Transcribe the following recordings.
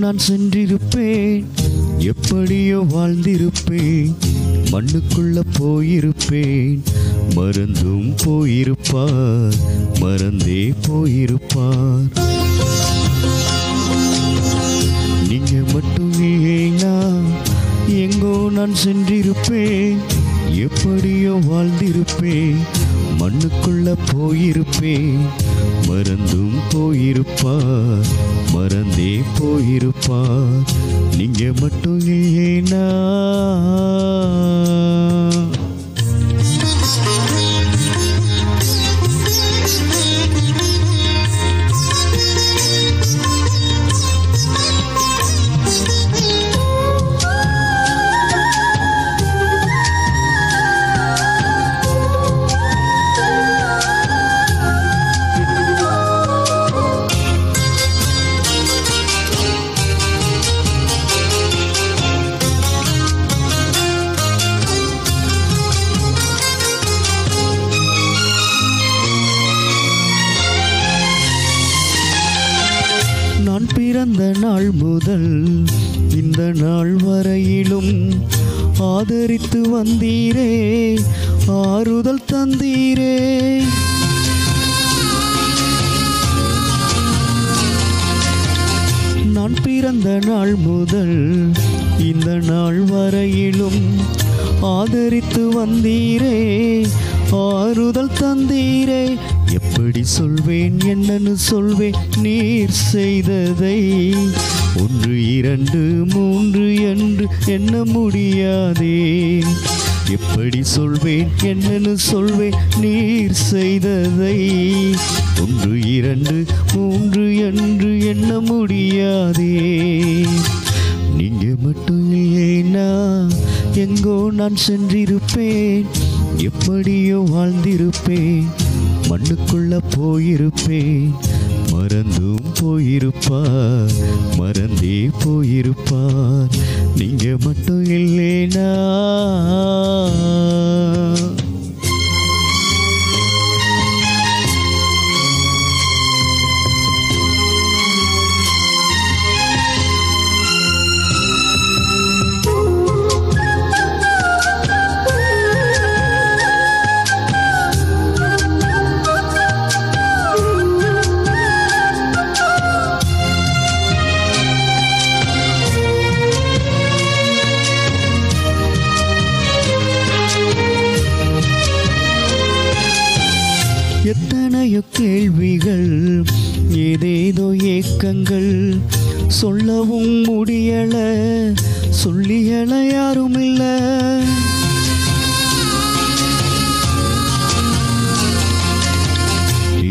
நான் சென்றிருப்பேன், எப்படியோ வாழ்ந்திருப்பேன், மண்ணுக்குள்ள போயிருப்பேன், மறந்தும் போயிருப்பார், மறந்தே போயிருப்பார். நீங்க மட்டும் இல்லைனா எங்கோ நான் சென்றிருப்பேன், எப்படியோ வாழ்ந்திருப்பேன், மண்ணுக்குள்ள போயிருப்பேன், மறந்தும் போயிருப்பார், மறந்தே போயிருப்பார். நீங்க மட்டும் இல்லைனா நான் பிறந்த நாள் முதல் இந்த நாள் வரையிலும் ஆதரித்து வந்தீரே, ஆறுதல் தந்தீரே. நான் பிறந்த நாள் முதல் இந்த நாள் வரையிலும் ஆதரித்து வந்தீரே, ஆறுதல் தந்தீரே. எப்படி சொல்வேன், என்னன்னு சொல்வேன் நீர் செய்ததை, 1 2 3 என்று எண்ண முடியாதே. எப்படி சொல்வேன், என்னன்னு சொல்வேன் நீர் செய்ததை, 1 2 3 என்று எண்ண முடியாதே. நீங்க மட்டும் இல்லைனா எங்கோ நான் சென்றிருப்பேன், எப்படியோ வாழ்ந்திருப்பேன், மண்ணுக்குள்ள போயிருப்பேன், மறந்தும் போயிருப்பார், மறந்தே போயிருப்பார். நீங்க மட்டும் இல்லைனா எத்தனையோ கேள்விகள், ஏதேதோ ஏக்கங்கள், சொல்லவும் முடியல, சொல்லியல யாரும் இல்ல.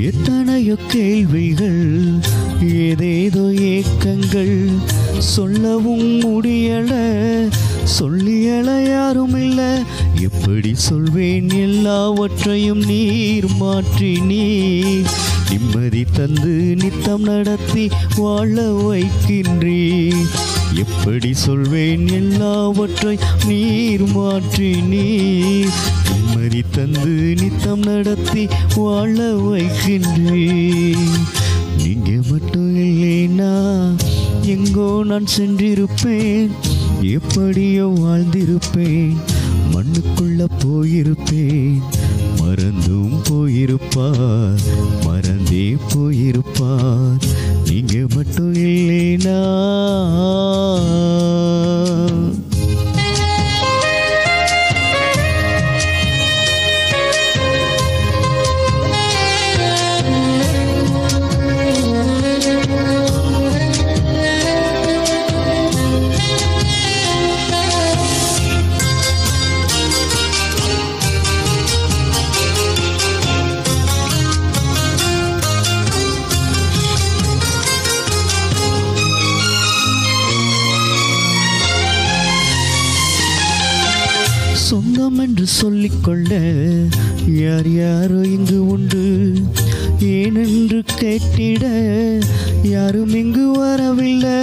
எத்தனையோ கேள்விகள், ஏதேதோ ஏக்கங்கள், சொல்லவும் முடியல, சொல்லியல யாரும் இல்ல. எப்படி சொல்வேன், எல்லாவற்றையும் நீர் மாற்றி நீர் நிம்மதி தந்து நித்தம் நடத்தி வாழ வைக்கின்றீர். எப்படி சொல்வேன், எல்லாவற்றை நீர் மாற்றி நீர் நிம்மதி தந்து நித்தம் நடத்தி வாழ வைக்கின்றீர். நீங்க மட்டும் இல்லைனா எங்கோ நான் சென்றிருப்பேன், எப்படியோ வாழ்ந்திருப்பேன், மண்ணுக்குள்ள போயிருப்பேன், மறந்தும் போயிருப்பார், மறந்தே போயிருப்பார். நீங்க மட்டும் இல்லைனா சொந்தம் என்று சொல்லிக்கொள்ள யார் யாரோ இங்கு உண்டு, ஏனென்று கேட்டிட யாரும் இங்கு வரவில்லை.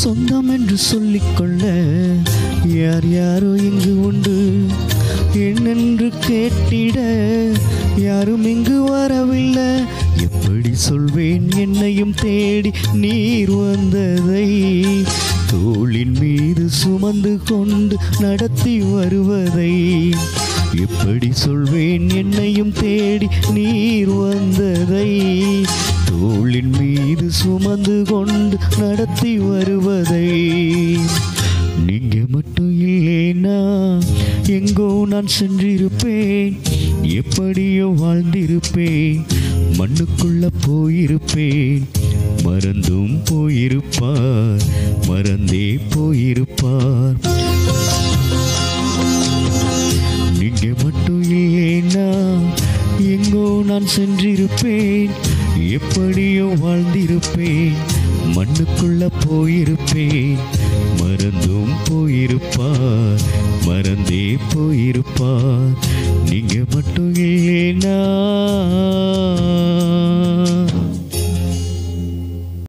சொந்தம் என்று சொல்லிக்கொள்ள யார் யாரோ இங்கு உண்டு, என்னென்று கேட்டிட யாரும் இங்கு வரவில்லை. எப்படி சொல்வேன் என்னையும் தேடி நீர் வந்ததை, தோளின் மீது சுமந்து கொண்டு நடத்தி வருவதை. எப்படி சொல்வேன் என்னையும் தேடி நீர் வந்ததை, தோளின் மீது சுமந்து கொண்டு நடத்தி வருவதை. நீங்க மட்டும் இல்லைனா எங்கோ நான் சென்றிருப்பேன், எப்படியோ வாழ்ந்திருப்பேன், மண்ணுக்குள்ள போயிருப்பேன். மறந்தும் போயிருப்பார், மறந்தே போயிருப்பார். நீங்க மட்டும் இல்லைனா எங்கோ நான் சென்றிருப்பேன், எப்படியோ வாழ்ந்திருப்பேன், மண்ணுக்குள்ள போயிருப்பேன். மறந்தும் போயிருப்பார், மறந்தே போயிருப்பார். நீங்க மட்டும் இல்லைனா